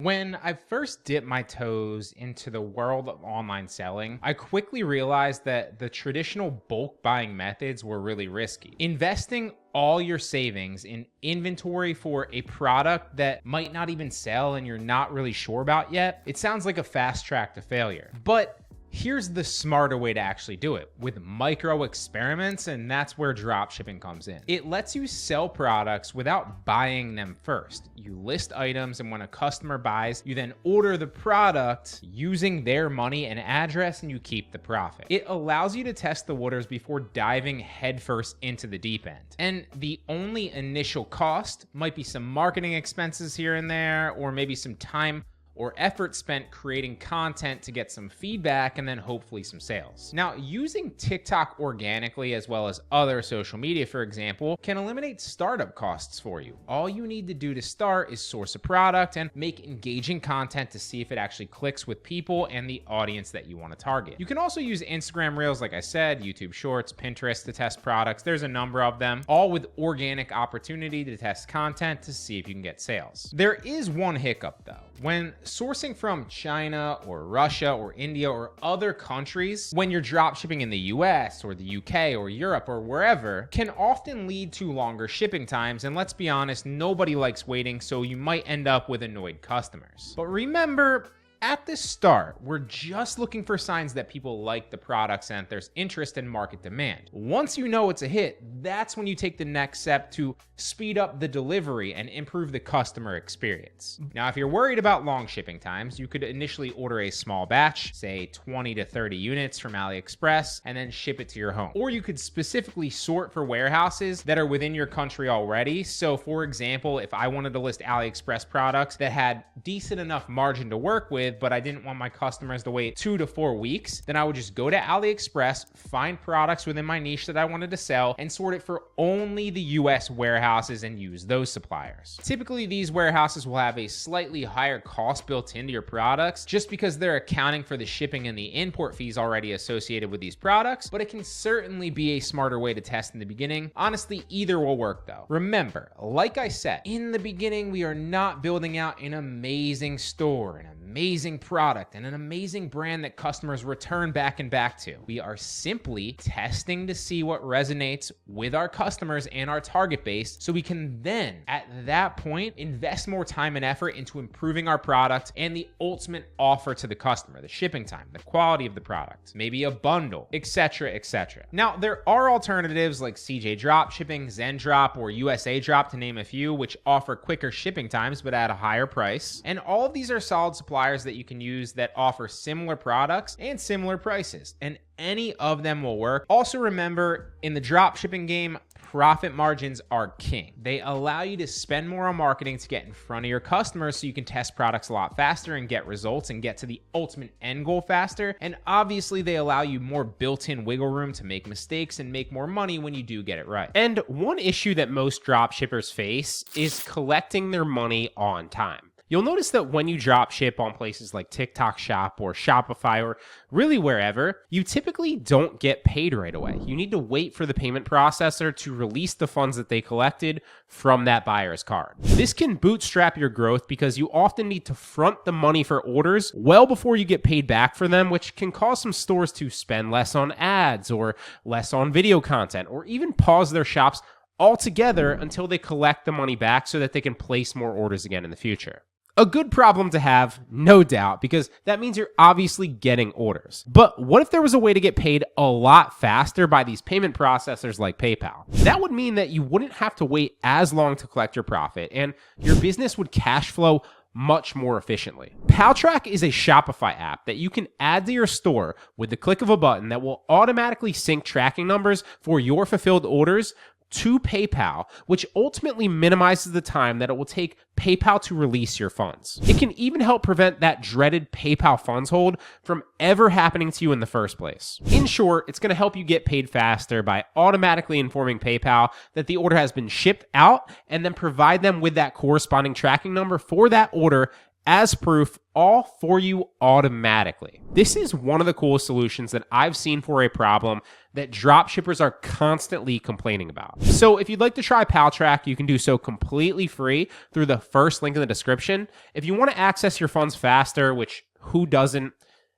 When I first dipped my toes into the world of online selling, I quickly realized that the traditional bulk buying methods were really risky. Investing all your savings in inventory for a product that might not even sell and you're not really sure about yet, it sounds like a fast track to failure. But here's the smarter way to actually do it with micro experiments, and that's where dropshipping comes in. It lets you sell products without buying them first. You list items, and when a customer buys, you then order the product using their money and address, and you keep the profit. It allows you to test the waters before diving headfirst into the deep end. And the only initial cost might be some marketing expenses here and there, or maybe some time or effort spent creating content to get some feedback and then hopefully some sales. Now, using TikTok organically as well as other social media, for example, can eliminate startup costs for you. All you need to do to start is source a product and make engaging content to see if it actually clicks with people and the audience that you want to target. You can also use Instagram Reels, like I said, YouTube Shorts, Pinterest to test products. There's a number of them, all with organic opportunity to test content to see if you can get sales. There is one hiccup though. When sourcing from China or Russia or India or other countries, when you're dropshipping in the US or the UK or Europe or wherever, can often lead to longer shipping times. And let's be honest, nobody likes waiting, so you might end up with annoyed customers. But remember, at the start, we're just looking for signs that people like the products and there's interest in market demand. Once you know it's a hit, that's when you take the next step to speed up the delivery and improve the customer experience. Now, if you're worried about long shipping times, you could initially order a small batch, say 20 to 30 units from AliExpress, and then ship it to your home. Or you could specifically sort for warehouses that are within your country already. So for example, if I wanted to list AliExpress products that had decent enough margin to work with, but I didn't want my customers to wait 2 to 4 weeks, then I would just go to AliExpress, find products within my niche that I wanted to sell, and sort it for only the US warehouses and use those suppliers. Typically, these warehouses will have a slightly higher cost built into your products just because they're accounting for the shipping and the import fees already associated with these products, but it can certainly be a smarter way to test in the beginning. Honestly, either will work though. Remember, like I said, in the beginning, we are not building out an amazing store, an amazing product, and an amazing brand that customers return back and back to. We are simply testing to see what resonates with our customers and our target base, so we can then, at that point, invest more time and effort into improving our product and the ultimate offer to the customer, the shipping time, the quality of the product, maybe a bundle, etc., etc. Now, there are alternatives like CJ Dropshipping, Zendrop, or USA Drop, to name a few, which offer quicker shipping times but at a higher price. And all of these are solid suppliers that you can use that offer similar products and similar prices, and any of them will work. Also remember, in the dropshipping game, profit margins are king. They allow you to spend more on marketing to get in front of your customers so you can test products a lot faster and get results and get to the ultimate end goal faster. And obviously they allow you more built-in wiggle room to make mistakes and make more money when you do get it right. And one issue that most dropshippers face is collecting their money on time. You'll notice that when you drop ship on places like TikTok Shop or Shopify or really wherever, you typically don't get paid right away. You need to wait for the payment processor to release the funds that they collected from that buyer's card. This can bootstrap your growth because you often need to front the money for orders well before you get paid back for them, which can cause some stores to spend less on ads or less on video content, or even pause their shops altogether until they collect the money back so that they can place more orders again in the future. A good problem to have, no doubt, because that means you're obviously getting orders. But what if there was a way to get paid a lot faster by these payment processors like PayPal? That would mean that you wouldn't have to wait as long to collect your profit, and your business would cash flow much more efficiently. PalTrack is a Shopify app that you can add to your store with the click of a button that will automatically sync tracking numbers for your fulfilled orders to PayPal, which ultimately minimizes the time that it will take PayPal to release your funds. It can even help prevent that dreaded PayPal funds hold from ever happening to you in the first place. In short, it's going to help you get paid faster by automatically informing PayPal that the order has been shipped out and then provide them with that corresponding tracking number for that order as proof, all for you automatically. This is one of the coolest solutions that I've seen for a problem that dropshippers are constantly complaining about. So if you'd like to try PalTrack, you can do so completely free through the first link in the description. If you want to access your funds faster, which who doesn't,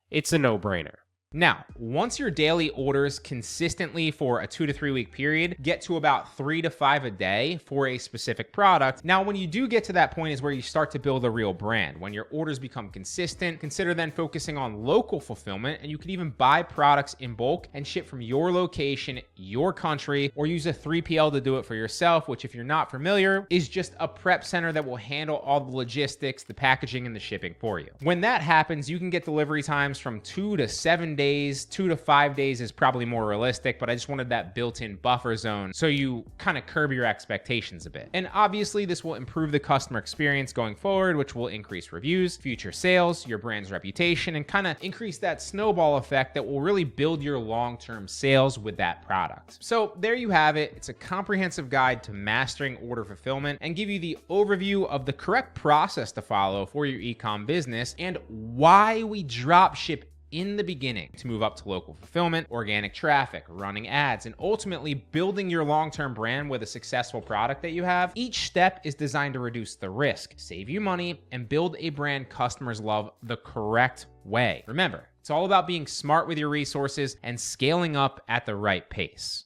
it's a no-brainer. Now, once your daily orders consistently for a 2 to 3 week period get to about 3 to 5 a day for a specific product, now when you do get to that point is where you start to build a real brand. When your orders become consistent, consider then focusing on local fulfillment, and you could even buy products in bulk and ship from your location, your country, or use a 3PL to do it for yourself, which if you're not familiar, is just a prep center that will handle all the logistics, the packaging, and the shipping for you. When that happens, you can get delivery times from 2 to 7 days. 2 to 5 days is probably more realistic, but I just wanted that built-in buffer zone so you kind of curb your expectations a bit. And obviously this will improve the customer experience going forward, which will increase reviews, future sales, your brand's reputation, and kind of increase that snowball effect that will really build your long-term sales with that product. So there you have it. It's a comprehensive guide to mastering order fulfillment and give you the overview of the correct process to follow for your e-com business and why we drop ship in the beginning to move up to local fulfillment, organic traffic, running ads, and ultimately building your long-term brand with a successful product that you have. Each step is designed to reduce the risk, save you money, and build a brand customers love the correct way. Remember, it's all about being smart with your resources and scaling up at the right pace.